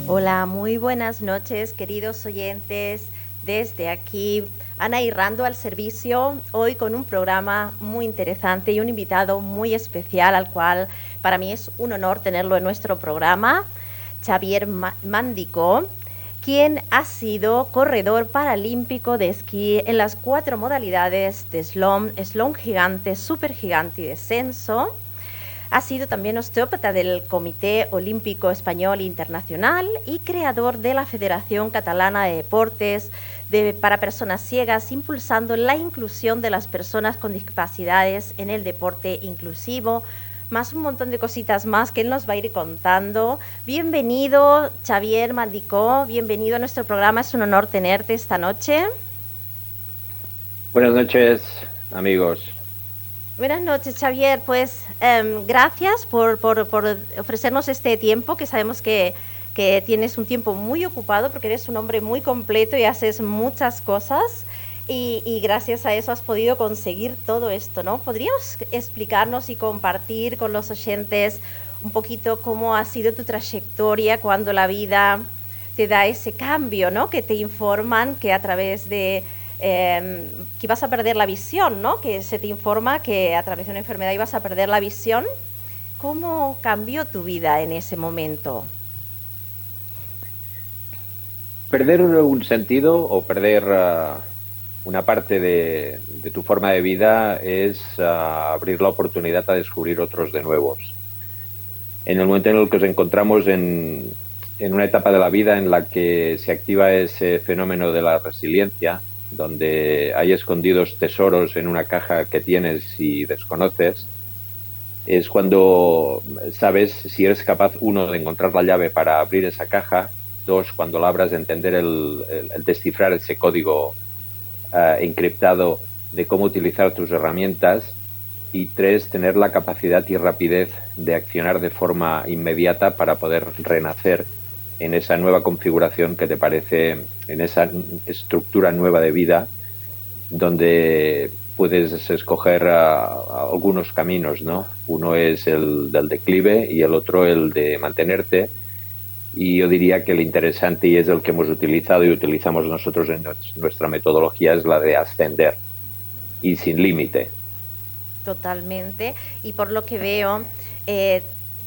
Hola, muy buenas noches, queridos oyentes. Desde aquí, Ana Irrando al servicio, hoy con un programa muy interesante y un invitado muy especial al cual para mí es un honor tenerlo en nuestro programa, Xavier Mándico, quien ha sido corredor paralímpico de esquí en las 4 modalidades de slalom gigante, supergigante y descenso. Ha sido también osteópata del Comité Olímpico Español Internacional y creador de la Federación Catalana de Deportes para Personas Ciegas, impulsando la inclusión de las personas con discapacidades en el deporte inclusivo, más un montón de cositas más que él nos va a ir contando. Bienvenido, Xavier Mándico, bienvenido a nuestro programa, es un honor tenerte esta noche. Buenas noches, amigos. Buenas noches, Xavier. Pues gracias por ofrecernos este tiempo, que sabemos que tienes un tiempo muy ocupado porque eres un hombre muy completo y haces muchas cosas y gracias a eso has podido conseguir todo esto, ¿no? ¿Podrías explicarnos y compartir con los oyentes un poquito cómo ha sido tu trayectoria cuando la vida te da ese cambio, ¿no? Que te informan que a través de que ibas a perder la visión, ¿no? Que se te informa que a través de una enfermedad ibas a perder la visión. ¿Cómo cambió tu vida en ese momento? Perder un sentido o perder una parte de tu forma de vida es abrir la oportunidad a descubrir otros de nuevos. En el momento en el que nos encontramos en una etapa de la vida en la que se activa ese fenómeno de la resiliencia, donde hay escondidos tesoros en una caja que tienes y desconoces, es cuando sabes si eres capaz, uno, de encontrar la llave para abrir esa caja, dos, cuando la abras, de entender el descifrar ese código encriptado de cómo utilizar tus herramientas, y tres, tener la capacidad y rapidez de accionar de forma inmediata para poder renacer en esa nueva configuración que te parece, en esa estructura nueva de vida, donde puedes escoger algunos caminos, ¿no? Uno es el del declive y el otro el de mantenerte. Y yo diría que el interesante, y es el que hemos utilizado y utilizamos nosotros en nuestra metodología, es la de ascender y sin límite. Totalmente. Y por lo que veo,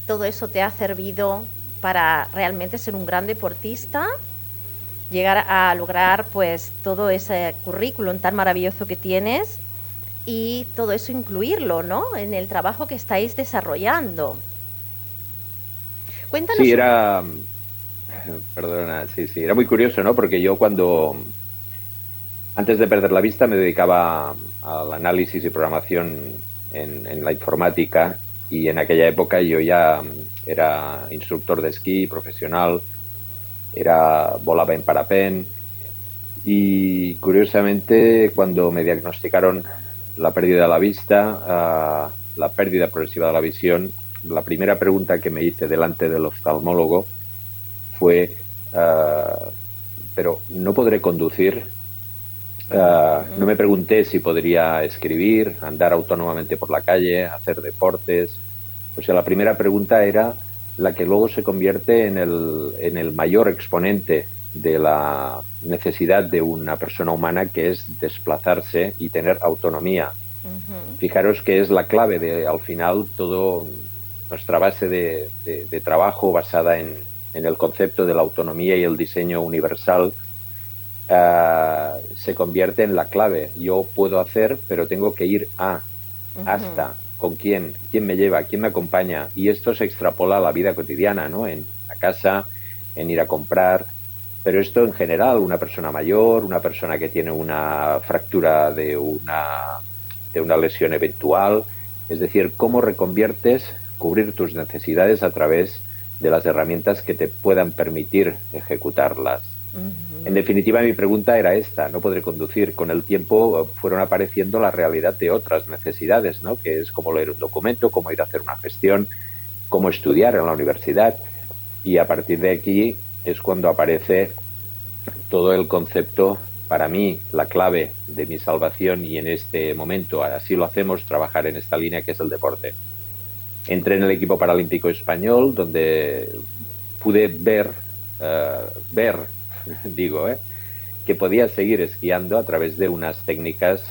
todo eso te ha servido para realmente ser un gran deportista, llegar a lograr pues todo ese currículum tan maravilloso que tienes y todo eso incluirlo, ¿no? En el trabajo que estáis desarrollando. Cuéntanos. Sí, perdona, sí, era muy curioso, ¿no? Porque yo antes de perder la vista, me dedicaba al análisis y programación en la informática, y en aquella época yo ya era instructor de esquí profesional, volaba en parapén, y curiosamente cuando me diagnosticaron la pérdida de la vista, la pérdida progresiva de la visión, la primera pregunta que me hice delante del oftalmólogo fue, ¿pero no podré conducir? No me pregunté si podría escribir, andar autónomamente por la calle, hacer deportes. O sea, la primera pregunta era la que luego se convierte en el mayor exponente de la necesidad de una persona humana, que es desplazarse y tener autonomía. Fijaros que es la clave de, al final, todo nuestra base de trabajo basada en el concepto de la autonomía y el diseño universal. Se convierte en la clave. Yo puedo hacer, pero tengo que ir hasta, con quién me lleva, quién me acompaña, y esto se extrapola a la vida cotidiana, ¿no? En la casa, en ir a comprar, pero esto en general, una persona mayor, una persona que tiene una fractura de una lesión eventual, Es decir, cómo reconviertes cubrir tus necesidades a través de las herramientas que te puedan permitir ejecutarlas. En definitiva, mi pregunta era esta: no podré conducir. Con el tiempo fueron apareciendo la realidad de otras necesidades, ¿no? Que es cómo leer un documento, cómo ir a hacer una gestión, cómo estudiar en la universidad. Y a partir de aquí es cuando aparece todo el concepto, para mí, la clave de mi salvación, y en este momento así lo hacemos, trabajar en esta línea que es el deporte. Entré en el equipo paralímpico español, donde pude ver, digo, que podía seguir esquiando a través de unas técnicas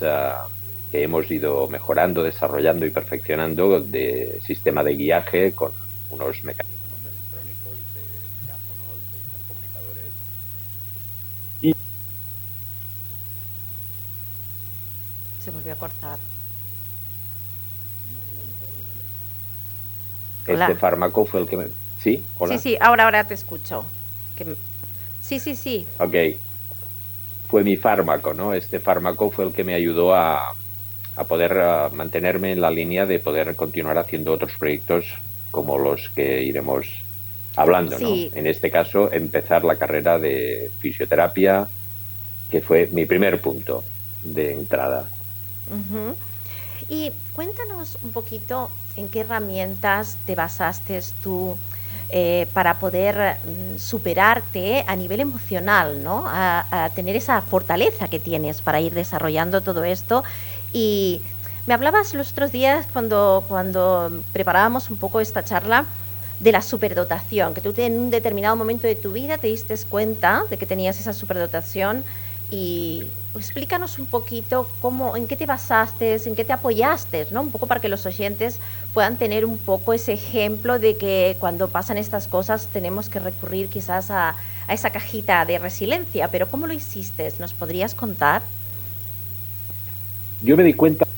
que hemos ido mejorando, desarrollando y perfeccionando, de sistema de guiaje con unos mecanismos electrónicos, de megáfonos, de intercomunicadores. Se volvió a cortar. Hola. Este fármaco fue el que me... ¿Sí? ¿Hola? Sí, ahora te escucho. Sí. Ok. Fue mi fármaco, ¿no? Este fármaco fue el que me ayudó a poder mantenerme en la línea de poder continuar haciendo otros proyectos como los que iremos hablando, sí. ¿no? En este caso, empezar la carrera de fisioterapia, que fue mi primer punto de entrada. Uh-huh. Y cuéntanos un poquito en qué herramientas te basaste tú para poder superarte a nivel emocional, ¿no? A tener esa fortaleza que tienes para ir desarrollando todo esto. Y me hablabas los otros días cuando preparábamos un poco esta charla de la superdotación, que tú en un determinado momento de tu vida te diste cuenta de que tenías esa superdotación. Y explícanos un poquito en qué te basaste, en qué te apoyaste, ¿no? Un poco para que los oyentes puedan tener un poco ese ejemplo de que cuando pasan estas cosas tenemos que recurrir quizás a esa cajita de resiliencia. Pero ¿cómo lo hiciste? ¿Nos podrías contar? Yo me di cuenta de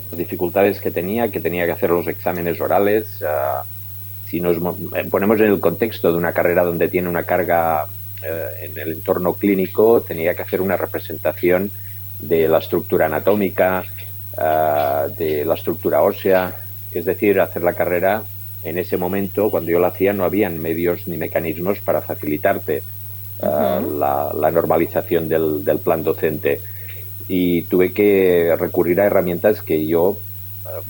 las dificultades que tenía que hacer los exámenes orales. Si nos ponemos en el contexto de una carrera donde tiene una carga en el entorno clínico, tenía que hacer una representación de la estructura anatómica, de la estructura ósea, es decir, hacer la carrera. En ese momento, cuando yo la hacía, no habían medios ni mecanismos para facilitarte la normalización del plan docente, y tuve que recurrir a herramientas que yo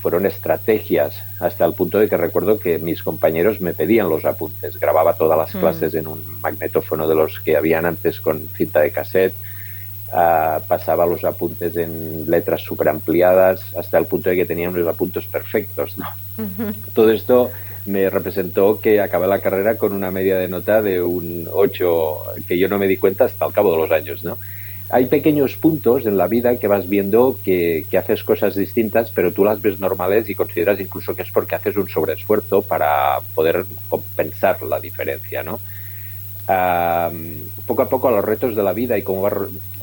fueron estrategias, hasta el punto de que recuerdo que mis compañeros me pedían los apuntes. Grababa todas las clases en un magnetófono de los que habían antes con cinta de cassette, pasaba los apuntes en letras súper ampliadas, hasta el punto de que tenían los apuntes perfectos, ¿no? Todo esto me representó que acabé la carrera con una media de nota de un 8, que yo no me di cuenta hasta el cabo de los años, ¿no? Hay pequeños puntos en la vida que vas viendo que haces cosas distintas, pero tú las ves normales y consideras incluso que es porque haces un sobreesfuerzo para poder compensar la diferencia, ¿no? Poco a poco a los retos de la vida y cómo vas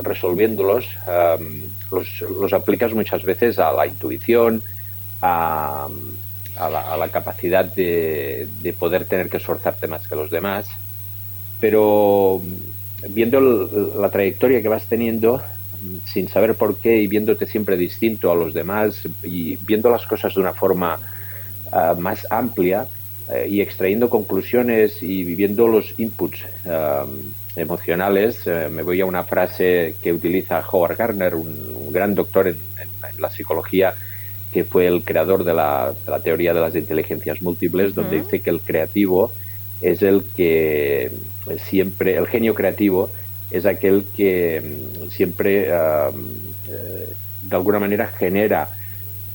resolviéndolos, los aplicas muchas veces a la intuición, a la capacidad de poder tener que esforzarte más que los demás, pero viendo la trayectoria que vas teniendo, sin saber por qué, y viéndote siempre distinto a los demás, y viendo las cosas de una forma más amplia, y extrayendo conclusiones y viviendo los inputs emocionales, me voy a una frase que utiliza Howard Gardner, un gran doctor en la psicología, que fue el creador de la teoría de las inteligencias múltiples, donde dice que el creativo es el que siempre, el genio creativo es aquel que siempre de alguna manera genera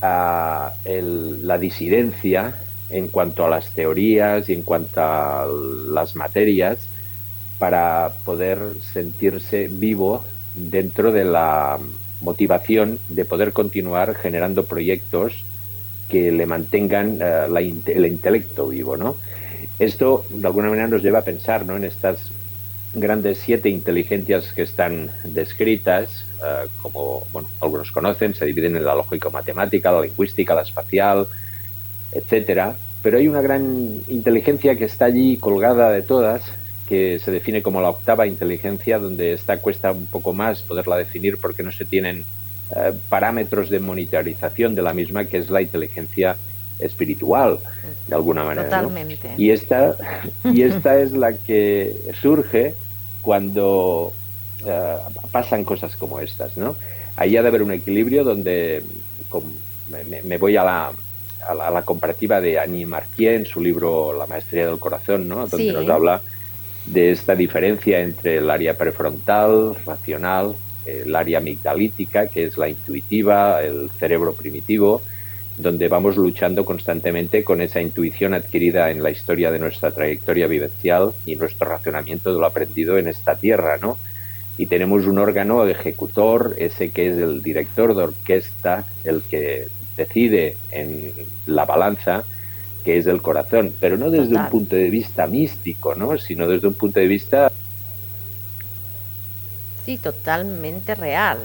la disidencia en cuanto a las teorías y en cuanto a las materias, para poder sentirse vivo dentro de la motivación de poder continuar generando proyectos que le mantengan el intelecto vivo, ¿no? Esto de alguna manera nos lleva a pensar, ¿no?, en estas grandes 7 inteligencias que están descritas, como bueno, algunos conocen, se dividen en la lógico-matemática, la lingüística, la espacial, etcétera. Pero hay una gran inteligencia que está allí colgada de todas, que se define como la octava inteligencia, donde esta cuesta un poco más poderla definir porque no se tienen parámetros de monitorización de la misma, que es la inteligencia espiritual, de alguna manera. Totalmente. ¿No? Y esta es la que surge cuando pasan cosas como estas, ¿no? Ahí ha de haber un equilibrio donde me voy a la comparativa de Annie Marquier en su libro La maestría del corazón, ¿no? Donde nos habla de esta diferencia entre el área prefrontal, racional, el área amigdalítica, que es la intuitiva, el cerebro primitivo, donde vamos luchando constantemente con esa intuición adquirida en la historia de nuestra trayectoria vivencial y nuestro racionamiento de lo aprendido en esta tierra, ¿no? Y tenemos un órgano ejecutor, ese que es el director de orquesta, el que decide en la balanza, que es el corazón, pero no desde un punto de vista místico, ¿no? Sino desde un punto de vista... Sí, totalmente real.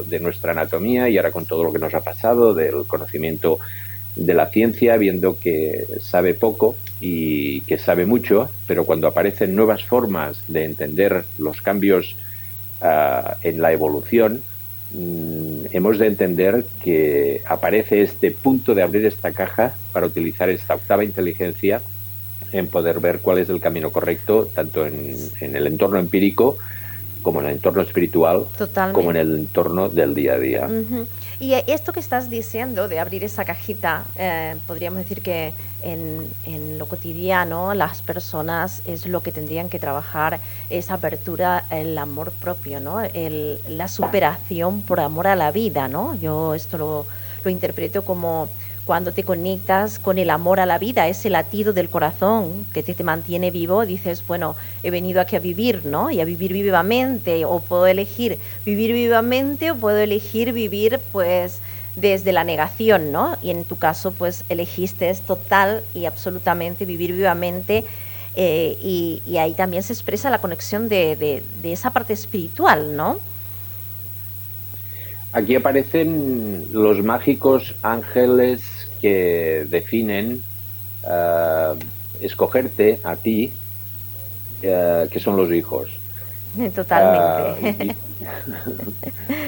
De nuestra anatomía, y ahora con todo lo que nos ha pasado, del conocimiento de la ciencia, viendo que sabe poco y que sabe mucho, pero cuando aparecen nuevas formas de entender los cambios en la evolución, hemos de entender que aparece este punto de abrir esta caja para utilizar esta octava inteligencia en poder ver cuál es el camino correcto, tanto en el entorno empírico como en el entorno espiritual, totalmente, como en el entorno del día a día. Y esto que estás diciendo de abrir esa cajita, podríamos decir que en lo cotidiano las personas es lo que tendrían que trabajar, esa apertura, el amor propio, ¿no? La superación por amor a la vida, ¿no? Yo esto lo interpreto como cuando te conectas con el amor a la vida, ese latido del corazón que te mantiene vivo, dices, bueno, he venido aquí a vivir, ¿no? Y a vivir vivamente, o puedo elegir vivir vivamente o puedo elegir vivir, pues, desde la negación, ¿no? Y en tu caso, pues, elegiste total y absolutamente vivir vivamente, y ahí también se expresa la conexión de esa parte espiritual, ¿no? Aquí aparecen los mágicos ángeles que definen escogerte a ti, que son los hijos. Totalmente.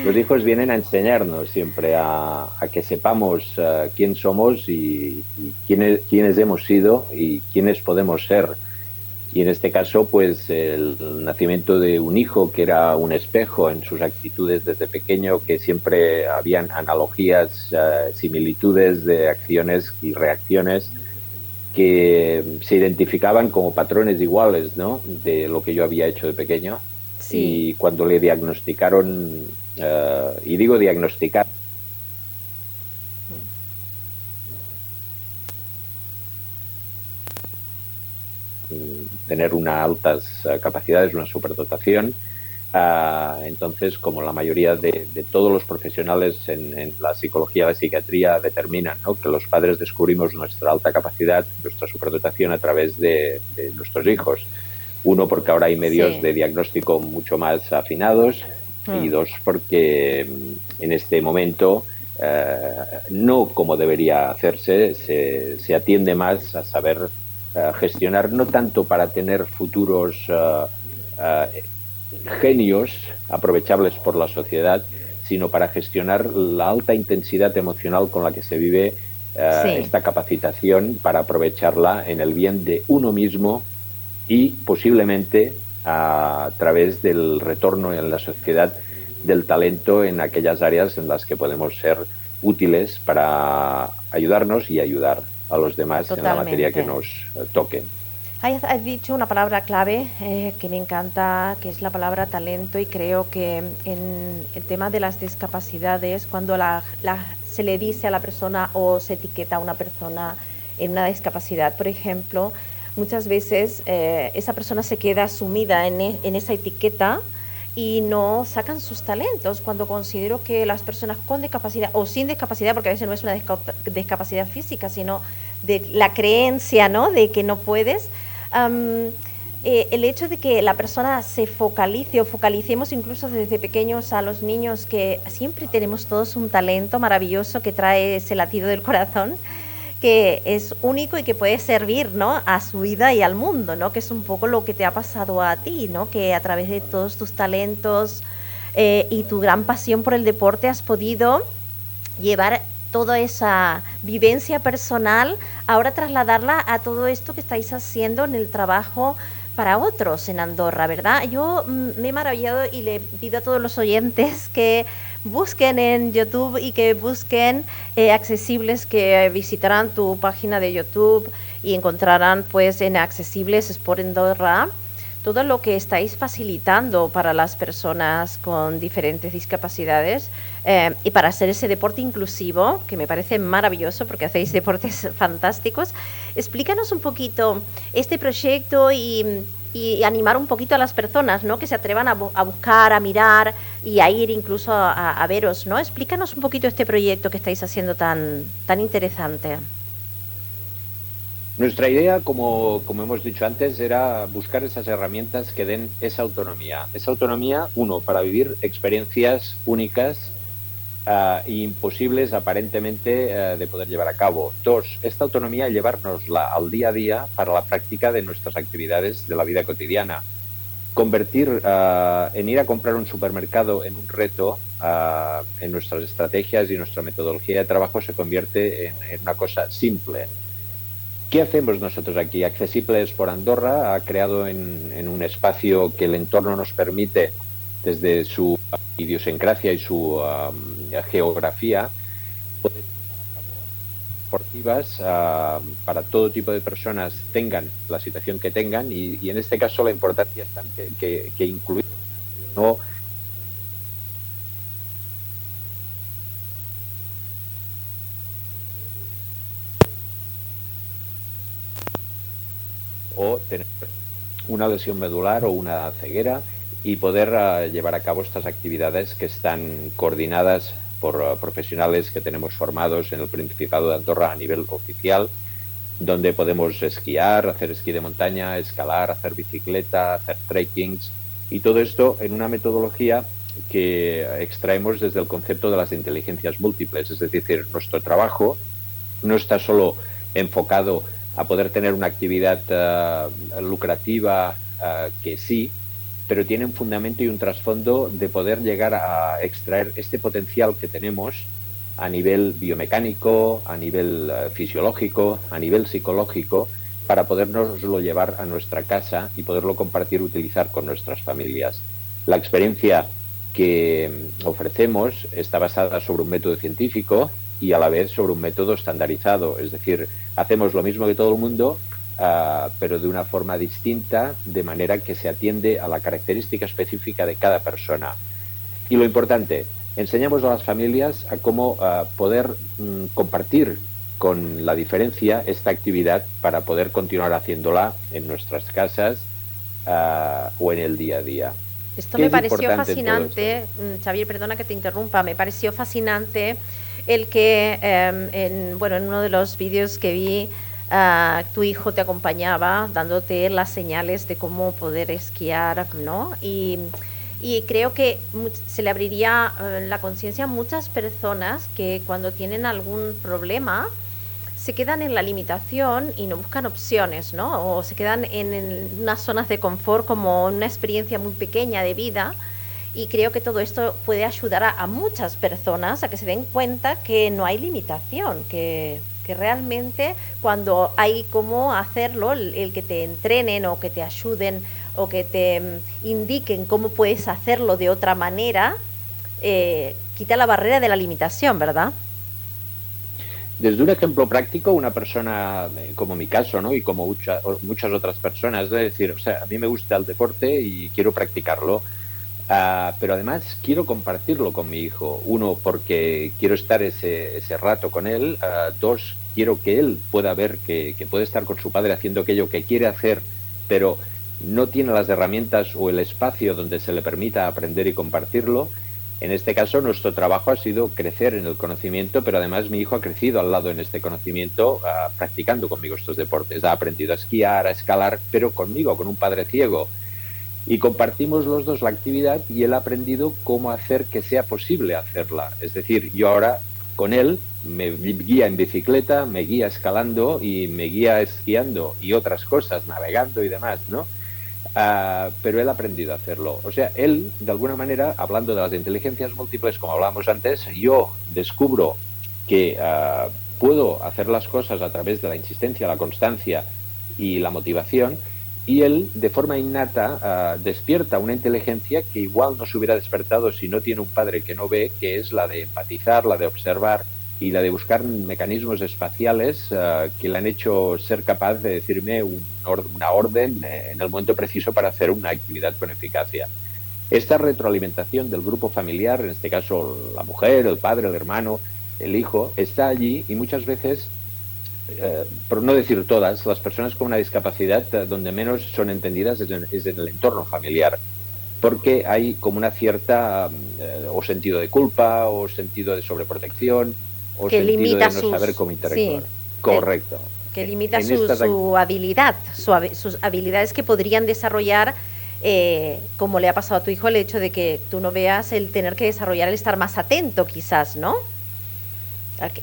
Los hijos vienen a enseñarnos siempre a que sepamos quién somos y quiénes hemos sido y quiénes podemos ser. Y en este caso, pues el nacimiento de un hijo que era un espejo en sus actitudes desde pequeño, que siempre habían analogías, similitudes de acciones y reacciones que se identificaban como patrones iguales, ¿no? De lo que yo había hecho de pequeño. Sí. Y cuando le diagnosticaron, y digo diagnosticar, tener unas altas capacidades, una superdotación. Entonces, como la mayoría de todos los profesionales en la psicología y la psiquiatría determinan, ¿no?, que los padres descubrimos nuestra alta capacidad, nuestra superdotación a través de nuestros hijos. Uno, porque ahora hay medios de diagnóstico mucho más afinados, y dos, porque en este momento, no como debería hacerse, se atiende más a saber gestionar, no tanto para tener futuros genios aprovechables por la sociedad, sino para gestionar la alta intensidad emocional con la que se vive esta capacitación, para aprovecharla en el bien de uno mismo y posiblemente a través del retorno en la sociedad del talento en aquellas áreas en las que podemos ser útiles para ayudarnos y ayudar a los demás. Totalmente. En la materia que nos toque. Has dicho una palabra clave que me encanta, que es la palabra talento, y creo que en el tema de las discapacidades, cuando se le dice a la persona o se etiqueta a una persona en una discapacidad, por ejemplo, muchas veces esa persona se queda sumida en esa etiqueta y no sacan sus talentos, cuando considero que las personas con discapacidad o sin discapacidad, porque a veces no es una discapacidad física, sino de la creencia, ¿no?, de que no puedes, el hecho de que la persona se focalice o focalicemos incluso desde pequeños a los niños, que siempre tenemos todos un talento maravilloso que trae ese latido del corazón, que es único y que puede servir, ¿no?, a su vida y al mundo, ¿no?, que es un poco lo que te ha pasado a ti, ¿no?, que a través de todos tus talentos y tu gran pasión por el deporte has podido llevar toda esa vivencia personal, ahora trasladarla a todo esto que estáis haciendo en el trabajo para otros en Andorra, ¿verdad? Yo me he maravillado y le pido a todos los oyentes que busquen en YouTube y que busquen Accesibles, que visitarán tu página de YouTube y encontrarán pues en Accesibles Sport Andorra todo lo que estáis facilitando para las personas con diferentes discapacidades y para hacer ese deporte inclusivo, que me parece maravilloso porque hacéis deportes fantásticos. Explícanos un poquito este proyecto y animar un poquito a las personas, ¿no?, que se atrevan a buscar, a mirar y a ir incluso a veros, ¿no? Explícanos un poquito este proyecto que estáis haciendo tan interesante. Nuestra idea, como hemos dicho antes, era buscar esas herramientas que den esa autonomía. Esa autonomía, uno, para vivir experiencias únicas e imposibles aparentemente de poder llevar a cabo. Dos, esta autonomía llevárnosla al día a día para la práctica de nuestras actividades de la vida cotidiana. Convertir en ir a comprar un supermercado en un reto en nuestras estrategias y nuestra metodología de trabajo se convierte en una cosa simple. ¿Qué hacemos nosotros aquí? Accesibles por Andorra ha creado en un espacio que el entorno nos permite, desde su idiosincrasia y su geografía, poder deportivas para todo tipo de personas, tengan la situación que tengan, y en este caso la importancia está en que incluir, ¿no?, o tener una lesión medular o una ceguera y poder llevar a cabo estas actividades que están coordinadas por profesionales que tenemos formados en el Principado de Andorra a nivel oficial, donde podemos esquiar, hacer esquí de montaña, escalar, hacer bicicleta, hacer trekkings, y todo esto en una metodología que extraemos desde el concepto de las inteligencias múltiples. Es decir, nuestro trabajo no está solo enfocado a poder tener una actividad lucrativa que sí, pero tiene un fundamento y un trasfondo de poder llegar a extraer este potencial que tenemos a nivel biomecánico, a nivel fisiológico, a nivel psicológico, para podernoslo llevar a nuestra casa y poderlo compartir, utilizar con nuestras familias. La experiencia que ofrecemos está basada sobre un método científico y a la vez sobre un método estandarizado, es decir, hacemos lo mismo que todo el mundo, pero de una forma distinta, de manera que se atiende a la característica específica de cada persona. Y lo importante, enseñamos a las familias a cómo poder compartir con la diferencia esta actividad para poder continuar haciéndola en nuestras casas o en el día a día. Esto me pareció fascinante, Xavier, perdona que te interrumpa, me pareció fascinante el que en uno de los vídeos que vi tu hijo te acompañaba dándote las señales de cómo poder esquiar, ¿no? Y creo que se le abriría la conciencia a muchas personas que cuando tienen algún problema se quedan en la limitación y no buscan opciones, ¿no? O se quedan en unas zonas de confort como una experiencia muy pequeña de vida. Y creo que todo esto puede ayudar a muchas personas a que se den cuenta que no hay limitación, que realmente cuando hay cómo hacerlo, el que te entrenen o que te ayuden o que te indiquen cómo puedes hacerlo de otra manera, quita la barrera de la limitación, ¿verdad? Desde un ejemplo práctico, una persona como mi caso, ¿no?, y como muchas otras personas, es decir, o sea, a mí me gusta el deporte y quiero practicarlo, pero además quiero compartirlo con mi hijo. Uno, porque quiero estar ese rato con él. Dos, quiero que él pueda ver que puede estar con su padre haciendo aquello que quiere hacer, pero no tiene las herramientas o el espacio donde se le permita aprender y compartirlo. En este caso, nuestro trabajo ha sido crecer en el conocimiento, pero además mi hijo ha crecido al lado en este conocimiento practicando conmigo estos deportes. Ha aprendido a esquiar, a escalar, pero conmigo, con un padre ciego. Y compartimos los dos la actividad y él ha aprendido cómo hacer que sea posible hacerla. Es decir, yo ahora con él, me guía en bicicleta, me guía escalando y me guía esquiando y otras cosas, navegando y demás, ¿no? Pero él ha aprendido a hacerlo. O sea, él, de alguna manera, hablando de las inteligencias múltiples, como hablábamos antes, yo descubro que puedo hacer las cosas a través de la insistencia, la constancia y la motivación, y él, de forma innata, despierta una inteligencia que igual no se hubiera despertado si no tiene un padre que no ve, que es la de empatizar, la de observar y la de buscar mecanismos espaciales que le han hecho ser capaz de decirme una orden en el momento preciso para hacer una actividad con eficacia. Esta retroalimentación del grupo familiar, en este caso la mujer, el padre, el hermano, el hijo, está allí y muchas veces, por no decir todas, las personas con una discapacidad donde menos son entendidas es en el entorno familiar, porque hay como una cierta o sentido de culpa o sentido de sobreprotección o que sentido limita de no sus, saber cómo interactuar. sí, Correcto. que limita su habilidad, sus habilidades que podrían desarrollar, como le ha pasado a tu hijo, el hecho de que tú no veas el tener que desarrollar el estar más atento quizás, ¿no?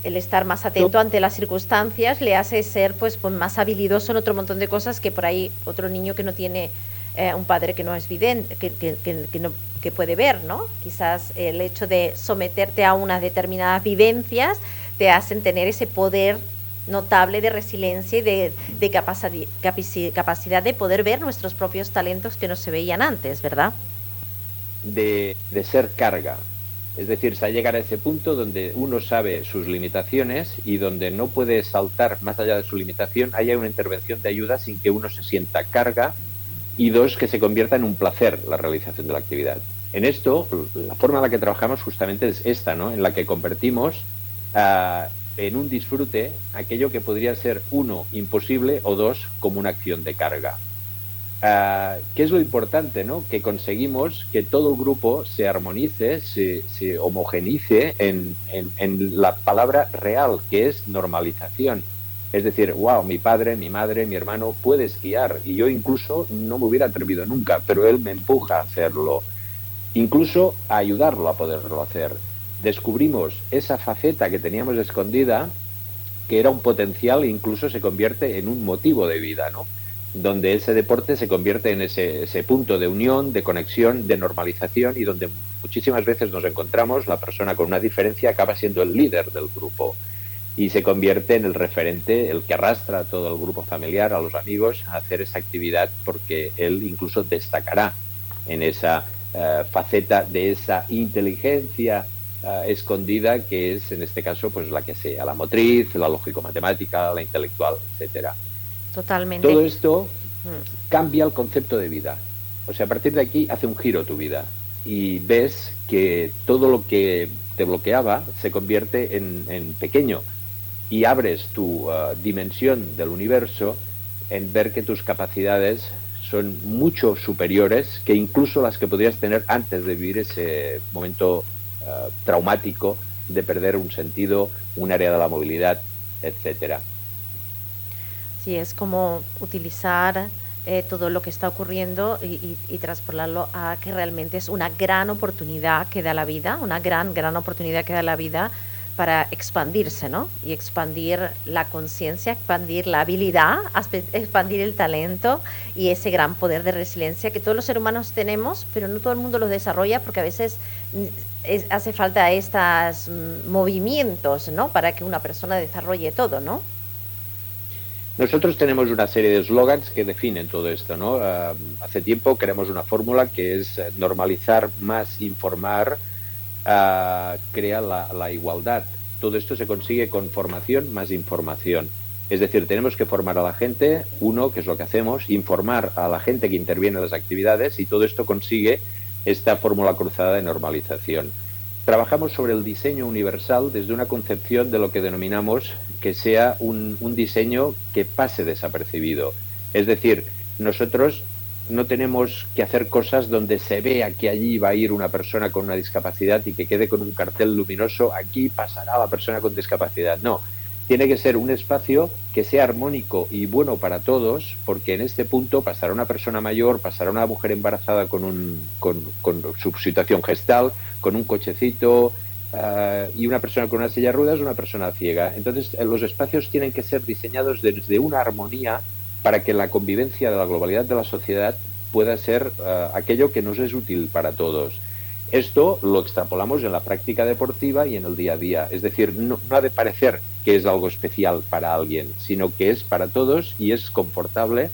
El estar más atento ante las circunstancias le hace ser pues más habilidoso en otro montón de cosas que por ahí otro niño que no tiene un padre que no es vidente, que puede ver, ¿no? Quizás el hecho de someterte a unas determinadas vivencias te hacen tener ese poder notable de resiliencia y de capacidad de poder ver nuestros propios talentos que no se veían antes, ¿verdad? De ser carga. Es decir, se llegar a ese punto donde uno sabe sus limitaciones y donde no puede saltar más allá de su limitación, haya una intervención de ayuda sin que uno se sienta carga y dos, que se convierta en un placer la realización de la actividad. En esto, la forma en la que trabajamos justamente es esta, ¿no? En la que convertimos en un disfrute aquello que podría ser, uno, imposible o dos, como una acción de carga. ¿Qué es lo importante, ¿no? Que conseguimos que todo el grupo se armonice, se homogenice en la palabra real, que es normalización. Es decir, wow, mi padre, mi madre, mi hermano puede esquiar y yo incluso no me hubiera atrevido nunca, pero él me empuja a hacerlo, incluso a ayudarlo a poderlo hacer. Descubrimos esa faceta que teníamos escondida, que era un potencial e incluso se convierte en un motivo de vida, ¿no? Donde ese deporte se convierte en ese punto de unión, de conexión, de normalización y donde muchísimas veces nos encontramos, la persona con una diferencia acaba siendo el líder del grupo y se convierte en el referente, el que arrastra a todo el grupo familiar, a los amigos, a hacer esa actividad porque él incluso destacará en esa faceta de esa inteligencia escondida que es en este caso pues la que sea, la motriz, la lógico-matemática, la intelectual, etcétera. Totalmente. Todo esto cambia el concepto de vida. O sea, a partir de aquí hace un giro tu vida y ves que todo lo que te bloqueaba se convierte en pequeño y abres tu dimensión del universo en ver que tus capacidades son mucho superiores que incluso las que podrías tener antes de vivir ese momento traumático de perder un sentido, un área de la movilidad, etcétera. Sí, es como utilizar todo lo que está ocurriendo y traspolarlo a que realmente es una gran oportunidad que da la vida, una gran oportunidad que da la vida para expandirse, ¿no? Y expandir la conciencia, expandir la habilidad, expandir el talento y ese gran poder de resiliencia que todos los seres humanos tenemos, pero no todo el mundo lo desarrolla porque a veces hace falta estos movimientos, ¿no? Para que una persona desarrolle todo, ¿no? Nosotros tenemos una serie de eslogans que definen todo esto, ¿no? Hace tiempo creamos una fórmula que es normalizar más informar, crea la igualdad. Todo esto se consigue con formación más información. Es decir, tenemos que formar a la gente, uno, que es lo que hacemos, informar a la gente que interviene en las actividades y todo esto consigue esta fórmula cruzada de normalización. Trabajamos sobre el diseño universal desde una concepción de lo que denominamos que sea un diseño que pase desapercibido. Es decir, nosotros no tenemos que hacer cosas donde se vea que allí va a ir una persona con una discapacidad y que quede con un cartel luminoso, aquí pasará la persona con discapacidad. No, tiene que ser un espacio que sea armónico y bueno para todos, porque en este punto pasará una persona mayor, pasará una mujer embarazada con su situación gestal, con un cochecito, y una persona con una silla de ruedas, una persona ciega. Entonces, los espacios tienen que ser diseñados desde una armonía para que la convivencia de la globalidad de la sociedad pueda ser aquello que nos es útil para todos. Esto lo extrapolamos en la práctica deportiva y en el día a día. Es decir, no ha de parecer que es algo especial para alguien, sino que es para todos y es confortable.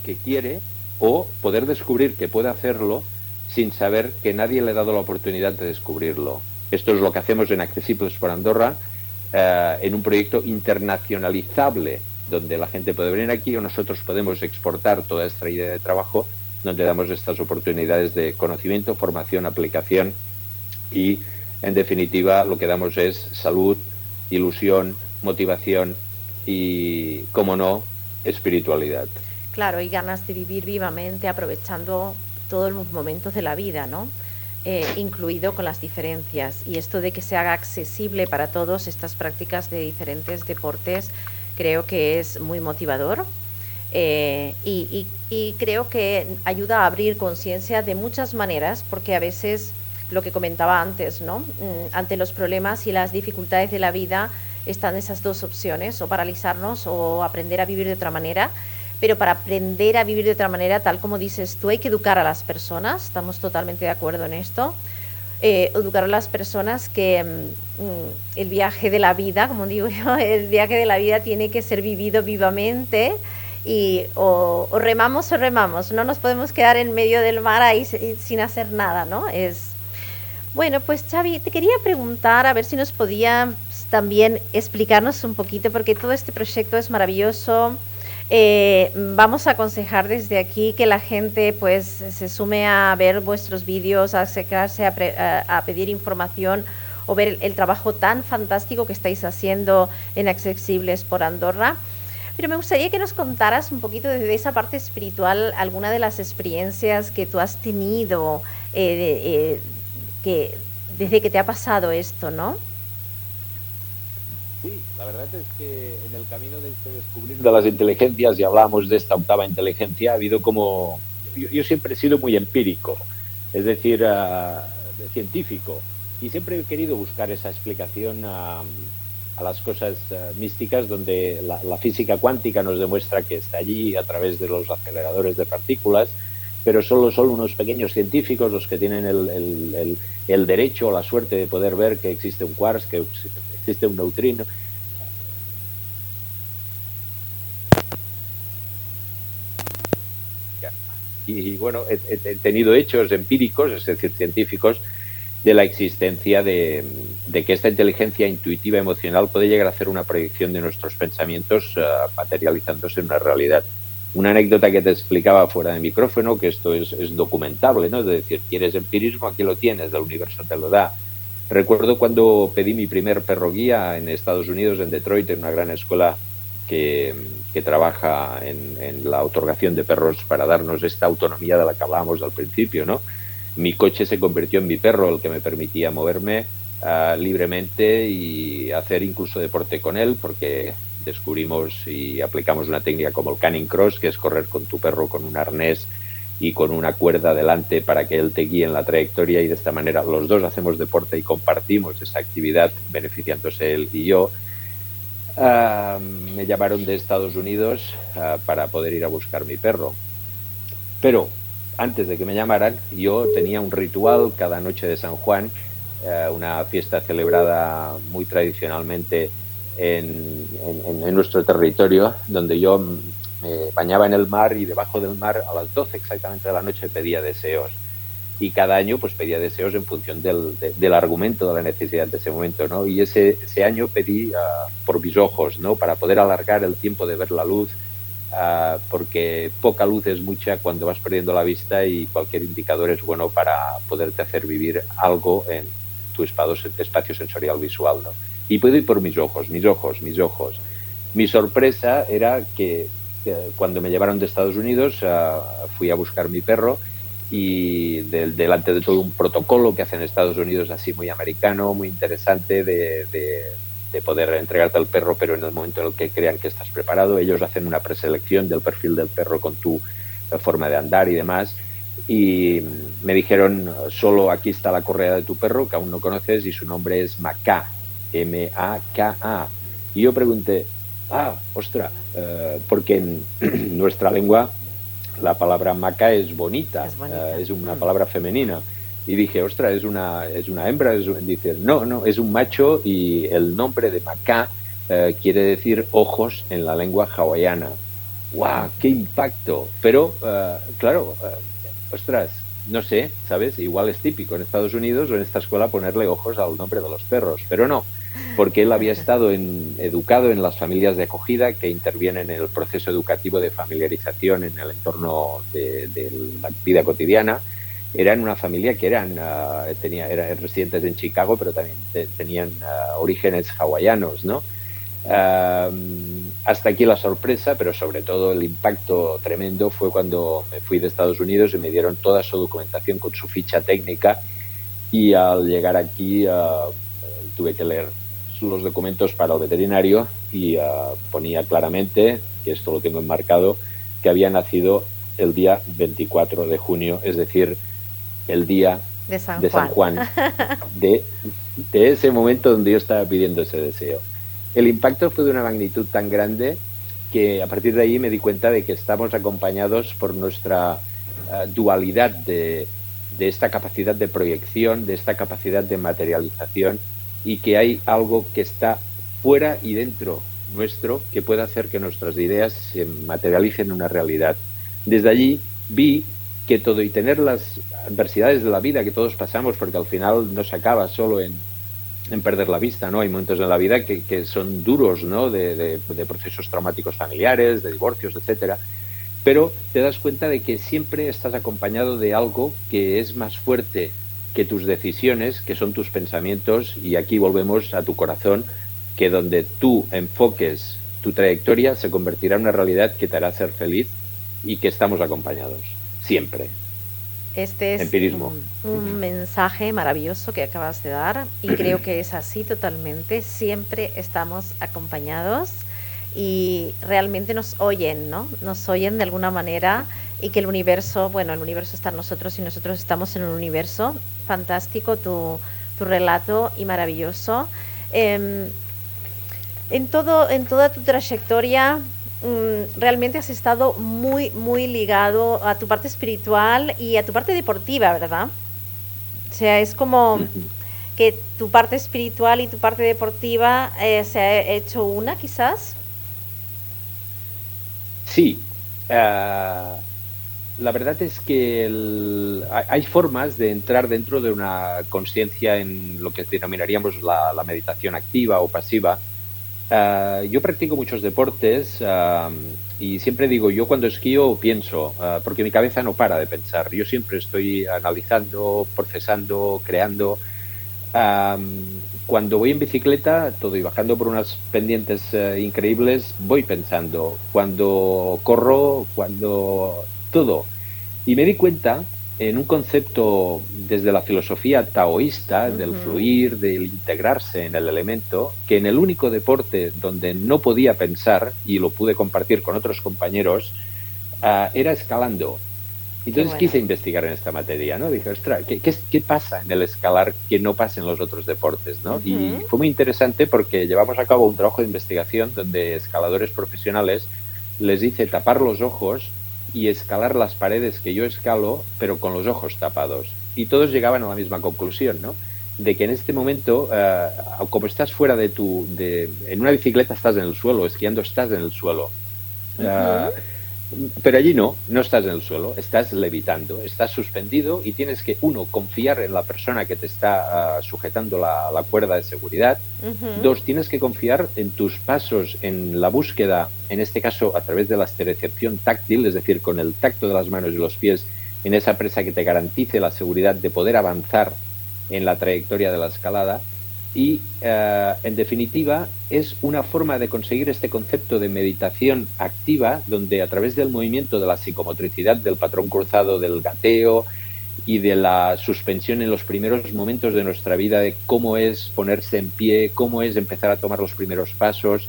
Que quiere, o poder descubrir que puede hacerlo sin saber que nadie le ha dado la oportunidad de descubrirlo. Esto es lo que hacemos en Accessibles for Andorra, en un proyecto internacionalizable donde la gente puede venir aquí o nosotros podemos exportar toda esta idea de trabajo, donde damos estas oportunidades de conocimiento, formación, aplicación y, en definitiva, lo que damos es salud, ilusión, motivación y, como no, espiritualidad. Claro, y ganas de vivir vivamente aprovechando todos los momentos de la vida, ¿no? Incluido con las diferencias. Y esto de que se haga accesible para todos estas prácticas de diferentes deportes, creo que es muy motivador. Y creo que ayuda a abrir conciencia de muchas maneras, porque a veces, lo que comentaba antes, ¿no? Ante los problemas y las dificultades de la vida están esas dos opciones, o paralizarnos o aprender a vivir de otra manera. Pero para aprender a vivir de otra manera, tal como dices tú, hay que educar a las personas, estamos totalmente de acuerdo en esto, educar a las personas que el viaje de la vida, como digo yo, el viaje de la vida tiene que ser vivido vivamente, y o remamos o remamos, no nos podemos quedar en medio del mar ahí sin hacer nada, ¿no? Bueno, pues Xavi, te quería preguntar a ver si nos podías también explicarnos un poquito, porque todo este proyecto es maravilloso. Vamos a aconsejar desde aquí que la gente pues se sume a ver vuestros vídeos, a acercarse a pedir información o ver el trabajo tan fantástico que estáis haciendo en Accessibles por Andorra. Pero me gustaría que nos contaras un poquito desde esa parte espiritual alguna de las experiencias que tú has tenido que desde que te ha pasado esto, ¿no? Sí, la verdad es que en el camino de este descubrir de las inteligencias, y hablábamos de esta octava inteligencia, ha habido como... Yo siempre he sido muy empírico, es decir, científico, y siempre he querido buscar esa explicación a las cosas místicas, donde la física cuántica nos demuestra que está allí a través de los aceleradores de partículas, pero solo son unos pequeños científicos los que tienen el derecho o la suerte de poder ver que existe un quarks, que existe un neutrino. Y bueno, he tenido hechos empíricos, es decir, científicos, de la existencia de que esta inteligencia intuitiva emocional puede llegar a hacer una proyección de nuestros pensamientos materializándose en una realidad. Una anécdota que te explicaba fuera de micrófono, que esto es documentable, ¿no? Es decir, ¿quieres empirismo? Aquí lo tienes, el universo te lo da. Recuerdo cuando pedí mi primer perro guía en Estados Unidos, en Detroit, en una gran escuela que trabaja en la otorgación de perros para darnos esta autonomía de la que hablábamos al principio, ¿no? Mi coche se convirtió en mi perro, el que me permitía moverme libremente y hacer incluso deporte con él, porque descubrimos y aplicamos una técnica como el canning cross, que es correr con tu perro con un arnés y con una cuerda delante para que él te guíe en la trayectoria, y de esta manera los dos hacemos deporte y compartimos esa actividad beneficiándose él y yo. Me llamaron de Estados Unidos para poder ir a buscar mi perro, pero antes de que me llamaran yo tenía un ritual cada noche de San Juan, una fiesta celebrada muy tradicionalmente en nuestro territorio, donde yo me bañaba en el mar y debajo del mar a las 12 exactamente de la noche pedía deseos. Y cada año pues pedía deseos en función del argumento de la necesidad de ese momento, ¿no? Y ese año pedí por mis ojos, ¿no? Para poder alargar el tiempo de ver la luz, porque poca luz es mucha cuando vas perdiendo la vista, y cualquier indicador es bueno para poderte hacer vivir algo en tu espacio sensorial visual, ¿no? Y puedo ir por mis ojos, mis ojos, mis ojos. Mi sorpresa era que cuando me llevaron de Estados Unidos, fui a buscar mi perro, y delante de todo un protocolo que hacen en Estados Unidos, así muy americano, muy interesante, de poder entregarte al perro, pero en el momento en el que crean que estás preparado. Ellos hacen una preselección del perfil del perro con tu forma de andar y demás. Y me dijeron, solo aquí está la correa de tu perro, que aún no conoces, y su nombre es Macá, M-A-K-A. Y yo pregunté, ostras, porque en nuestra lengua la palabra Macá es bonita, es una palabra femenina. Y dije, ostras, es una hembra. Dice, no, es un macho, y el nombre de Macá quiere decir ojos en la lengua hawaiana. ¡Guau! ¡Qué impacto! Pero, claro, ostras, no sé, ¿sabes? Igual es típico en Estados Unidos o en esta escuela ponerle ojos al nombre de los perros, pero no, porque él había estado educado en las familias de acogida que intervienen en el proceso educativo de familiarización en el entorno de la vida cotidiana. Eran una familia que eran residentes en Chicago, pero también tenían orígenes hawaianos, ¿no? Hasta aquí la sorpresa, pero sobre todo el impacto tremendo fue cuando me fui de Estados Unidos y me dieron toda su documentación con su ficha técnica, y al llegar aquí tuve que leer los documentos para el veterinario y ponía claramente, que esto lo tengo enmarcado, que había nacido el día 24 de junio, es decir, el día de San Juan, de ese momento donde yo estaba pidiendo ese deseo. El impacto fue de una magnitud tan grande que a partir de ahí me di cuenta de que estamos acompañados por nuestra dualidad de esta capacidad de proyección, de esta capacidad de materialización, y que hay algo que está fuera y dentro nuestro que puede hacer que nuestras ideas se materialicen en una realidad. Desde allí vi que todo, y tener las adversidades de la vida que todos pasamos, porque al final no se acaba solo en perder la vista, ¿no? Hay momentos en la vida que son duros, ¿no? De procesos traumáticos familiares, de divorcios, etcétera. Pero te das cuenta de que siempre estás acompañado de algo que es más fuerte que tus decisiones, que son tus pensamientos, y aquí volvemos a tu corazón, que donde tú enfoques tu trayectoria se convertirá en una realidad que te hará ser feliz, y que estamos acompañados, siempre. Este es un mensaje maravilloso que acabas de dar, y creo que es así totalmente. Siempre estamos acompañados y realmente nos oyen, ¿no? Nos oyen de alguna manera, y que el universo está en nosotros y nosotros estamos en un universo. Fantástico tu relato y maravilloso. En toda tu trayectoria, realmente has estado muy, muy ligado a tu parte espiritual y a tu parte deportiva, ¿verdad? O sea, es como que tu parte espiritual y tu parte deportiva se ha hecho una, quizás. Sí. La verdad es que hay formas de entrar dentro de una conciencia en lo que denominaríamos la meditación activa o pasiva. Yo practico muchos deportes y siempre digo, yo cuando esquío pienso, porque mi cabeza no para de pensar. Yo siempre estoy analizando, procesando, creando. Cuando voy en bicicleta, todo, y bajando por unas pendientes increíbles, voy pensando. Cuando corro, todo. Y me di cuenta, en un concepto desde la filosofía taoísta, del fluir, del integrarse en el elemento, que en el único deporte donde no podía pensar, y lo pude compartir con otros compañeros, era escalando. Entonces quise investigar en esta materia, ¿no? Dije, ostras, ¿qué pasa en el escalar que no pasa en los otros deportes, ¿no? Y fue muy interesante porque llevamos a cabo un trabajo de investigación donde escaladores profesionales les hice tapar los ojos y escalar las paredes que yo escalo, pero con los ojos tapados. Y todos llegaban a la misma conclusión, ¿no? De que en este momento, como estás fuera en una bicicleta estás en el suelo, esquiando estás en el suelo. Pero allí no estás en el suelo, estás levitando, estás suspendido, y tienes que, uno, confiar en la persona que te está sujetando la cuerda de seguridad. Dos, tienes que confiar en tus pasos, en la búsqueda, en este caso a través de la estereocepción táctil, es decir, con el tacto de las manos y los pies, en esa presa que te garantice la seguridad de poder avanzar en la trayectoria de la escalada. Y, en definitiva, es una forma de conseguir este concepto de meditación activa, donde a través del movimiento de la psicomotricidad, del patrón cruzado, del gateo y de la suspensión en los primeros momentos de nuestra vida, de cómo es ponerse en pie, cómo es empezar a tomar los primeros pasos,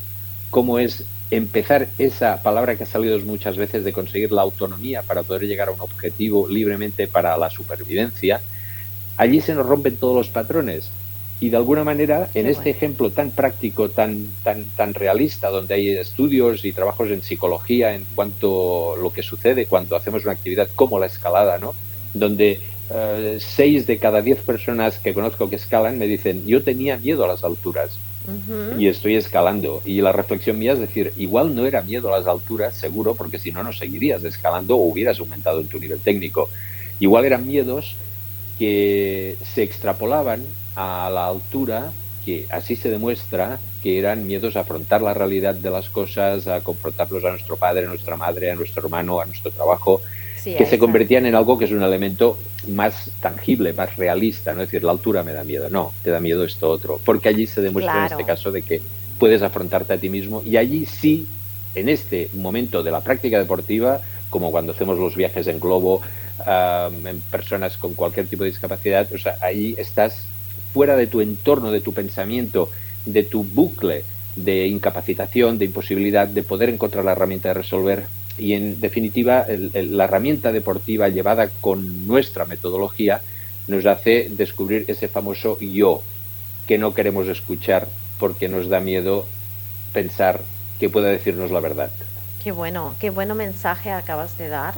cómo es empezar esa palabra que ha salido muchas veces de conseguir la autonomía para poder llegar a un objetivo libremente para la supervivencia, allí se nos rompen todos los patrones. Y de alguna manera, en este ejemplo tan práctico, tan realista, donde hay estudios y trabajos en psicología en cuanto a lo que sucede cuando hacemos una actividad como la escalada, ¿no? Donde 6 de cada 10 personas que conozco que escalan me dicen, yo tenía miedo a las alturas y estoy escalando. Y la reflexión mía es decir, igual no era miedo a las alturas, seguro, porque si no, no seguirías escalando o hubieras aumentado en tu nivel técnico. Igual eran miedos que se extrapolaban a la altura, que así se demuestra que eran miedos a afrontar la realidad de las cosas, a confrontarlos a nuestro padre, a nuestra madre, a nuestro hermano, a nuestro trabajo, sí, que se convertían en algo que es un elemento más tangible, más realista, no es decir, la altura me da miedo, no, te da miedo esto otro, porque allí se demuestra en este caso de que puedes afrontarte a ti mismo y allí sí, en este momento de la práctica deportiva, como cuando hacemos los viajes en globo, en personas con cualquier tipo de discapacidad, o sea, ahí estás fuera de tu entorno, de tu pensamiento, de tu bucle de incapacitación, de imposibilidad de poder encontrar la herramienta de resolver. Y en definitiva, la herramienta deportiva llevada con nuestra metodología nos hace descubrir ese famoso yo que no queremos escuchar porque nos da miedo pensar que pueda decirnos la verdad. Qué bueno mensaje acabas de dar.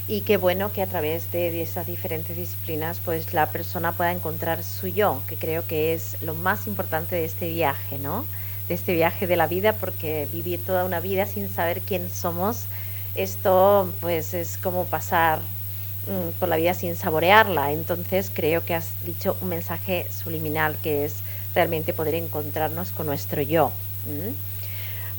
Y qué bueno que a través de esas diferentes disciplinas pues la persona pueda encontrar su yo, que creo que es lo más importante de este viaje, ¿no? De este viaje de la vida, porque vivir toda una vida sin saber quién somos, esto pues es como pasar por la vida sin saborearla. Entonces creo que has dicho un mensaje subliminal, que es realmente poder encontrarnos con nuestro yo.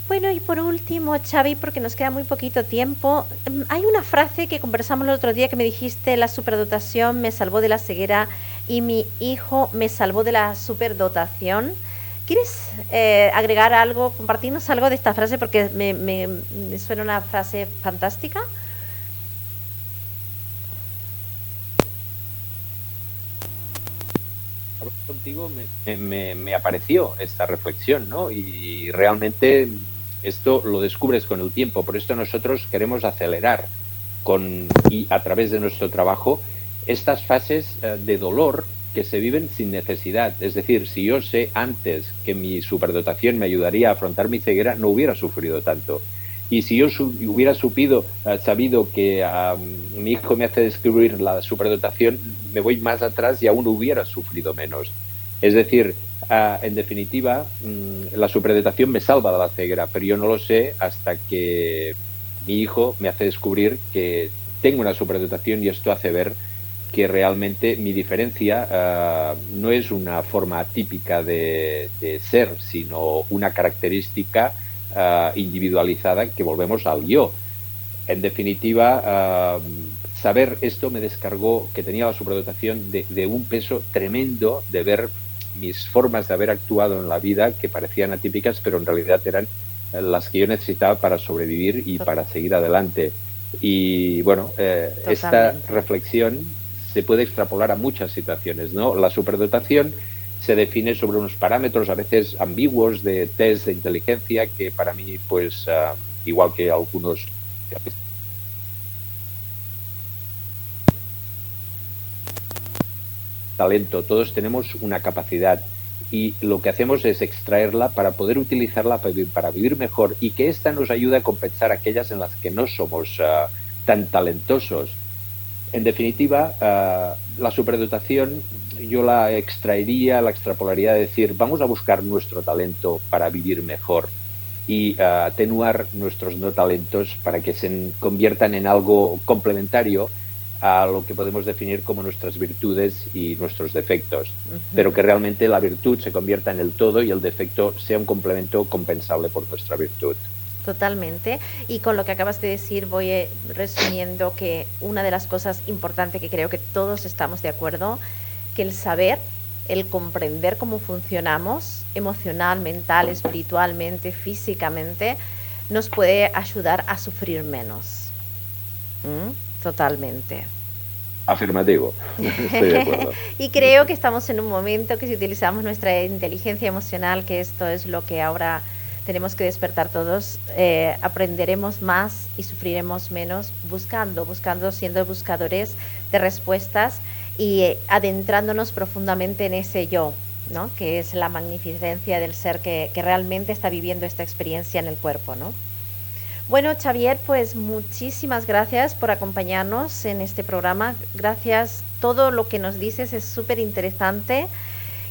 Bueno, y por último, Xavi, porque nos queda muy poquito tiempo, hay una frase que conversamos el otro día que me dijiste: la superdotación me salvó de la ceguera y mi hijo me salvó de la superdotación. ¿Quieres agregar algo, compartirnos algo de esta frase? Porque me suena una frase fantástica. Contigo me apareció esta reflexión, ¿no? Y realmente esto lo descubres con el tiempo, por esto nosotros queremos acelerar y a través de nuestro trabajo estas fases de dolor que se viven sin necesidad. Es decir, si yo sé antes que mi superdotación me ayudaría a afrontar mi ceguera, no hubiera sufrido tanto. Y si yo hubiera sabido que mi hijo me hace descubrir la superdotación, me voy más atrás y aún hubiera sufrido menos. Es decir, en definitiva, la superdotación me salva de la ceguera, pero yo no lo sé hasta que mi hijo me hace descubrir que tengo una superdotación y esto hace ver que realmente mi diferencia no es una forma típica de ser, sino una característica individualizada que volvemos al yo. En definitiva, saber esto me descargó que tenía la superdotación de un peso tremendo de ver mis formas de haber actuado en la vida que parecían atípicas, pero en realidad eran las que yo necesitaba para sobrevivir y para seguir adelante. Y bueno, esta reflexión se puede extrapolar a muchas situaciones, ¿no? La superdotación se define sobre unos parámetros a veces ambiguos de test de inteligencia que para mí, pues, igual que algunos talento, todos tenemos una capacidad y lo que hacemos es extraerla para poder utilizarla para vivir mejor y que ésta nos ayude a compensar aquellas en las que no somos tan talentosos. En definitiva, la superdotación yo la extraería, la extrapolaría de decir, vamos a buscar nuestro talento para vivir mejor y atenuar nuestros no talentos para que se conviertan en algo complementario a lo que podemos definir como nuestras virtudes y nuestros defectos, pero que realmente la virtud se convierta en el todo y el defecto sea un complemento compensable por nuestra virtud. Totalmente. Y con lo que acabas de decir voy resumiendo que una de las cosas importantes que creo que todos estamos de acuerdo, que el saber, el comprender cómo funcionamos emocional, mental, espiritualmente, físicamente, nos puede ayudar a sufrir menos. Totalmente. Afirmativo, estoy de acuerdo. Y creo que estamos en un momento que si utilizamos nuestra inteligencia emocional, que esto es lo que ahora tenemos que despertar todos, aprenderemos más y sufriremos menos buscando, siendo buscadores de respuestas y adentrándonos profundamente en ese yo, ¿no? Que es la magnificencia del ser que realmente está viviendo esta experiencia en el cuerpo, ¿no? Bueno, Xavier, pues muchísimas gracias por acompañarnos en este programa. Gracias, todo lo que nos dices es súper interesante.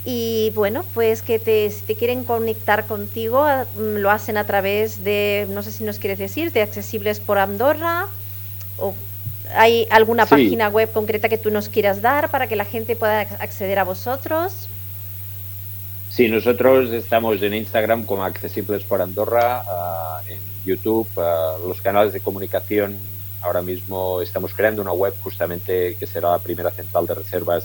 Y bueno, pues que si te quieren conectar contigo, lo hacen a través de, no sé si nos quieres decir, de Accesibles por Andorra, o hay alguna página web concreta que tú nos quieras dar para que la gente pueda acceder a vosotros. Sí, nosotros estamos en Instagram como Accesibles por Andorra, en YouTube, los canales de comunicación. Ahora mismo estamos creando una web justamente que será la primera central de reservas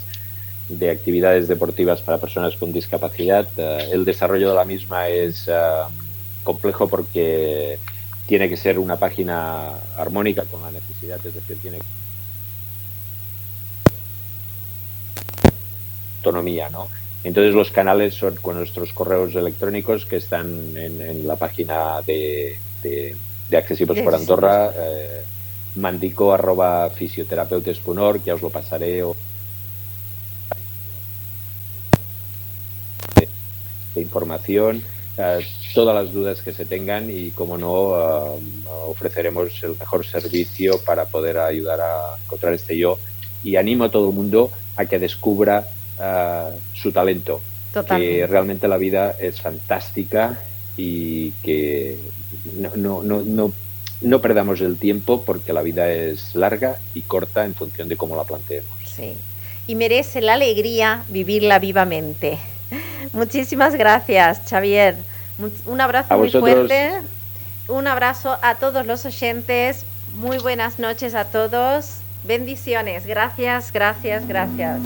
de actividades deportivas para personas con discapacidad. El desarrollo de la misma es complejo porque tiene que ser una página armónica con la necesidad, es decir, tiene autonomía, ¿no? Entonces los canales son con nuestros correos electrónicos que están en la página de Accesibles por Andorra, mandico@fisioterapeutes.org, ya os lo pasaré, de información, todas las dudas que se tengan y, como no, ofreceremos el mejor servicio para poder ayudar a encontrar este yo, y animo a todo el mundo a que descubra su talento. Totalmente. Que realmente la vida es fantástica y que no perdamos el tiempo, porque la vida es larga y corta en función de cómo la planteemos. Sí, y merece la alegría vivirla vivamente. Muchísimas gracias, Xavier. Un abrazo muy fuerte. Un abrazo a todos los oyentes. Muy buenas noches a todos. Bendiciones. Gracias, gracias, gracias.